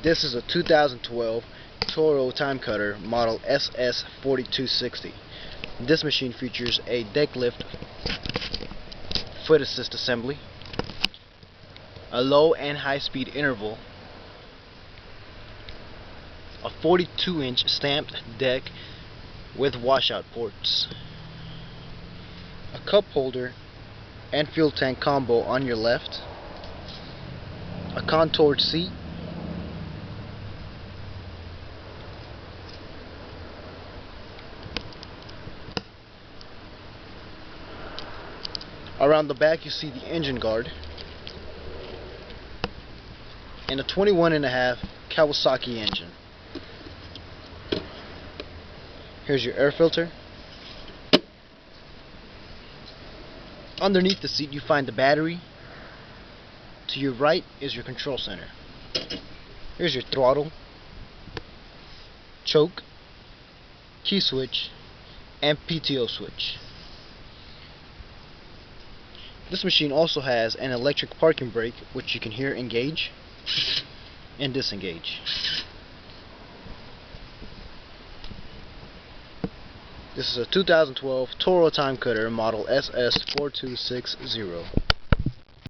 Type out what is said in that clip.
This is a 2012 Toro Timecutter model SS4260. This machine features a deck lift, foot assist assembly, a low and high speed interval, a 42-inch stamped deck with washout ports, a cup holder and fuel tank combo on your left, a contoured seat, around the back you see the engine guard, and a 21.5 Kawasaki engine. Here's your air filter. Underneath the seat you find the battery. To your right is your control center. Here's your throttle, choke, key switch, and PTO switch. This machine also has an electric parking brake, which you can hear engage and disengage. This is a 2012 Toro Timecutter model SS4260.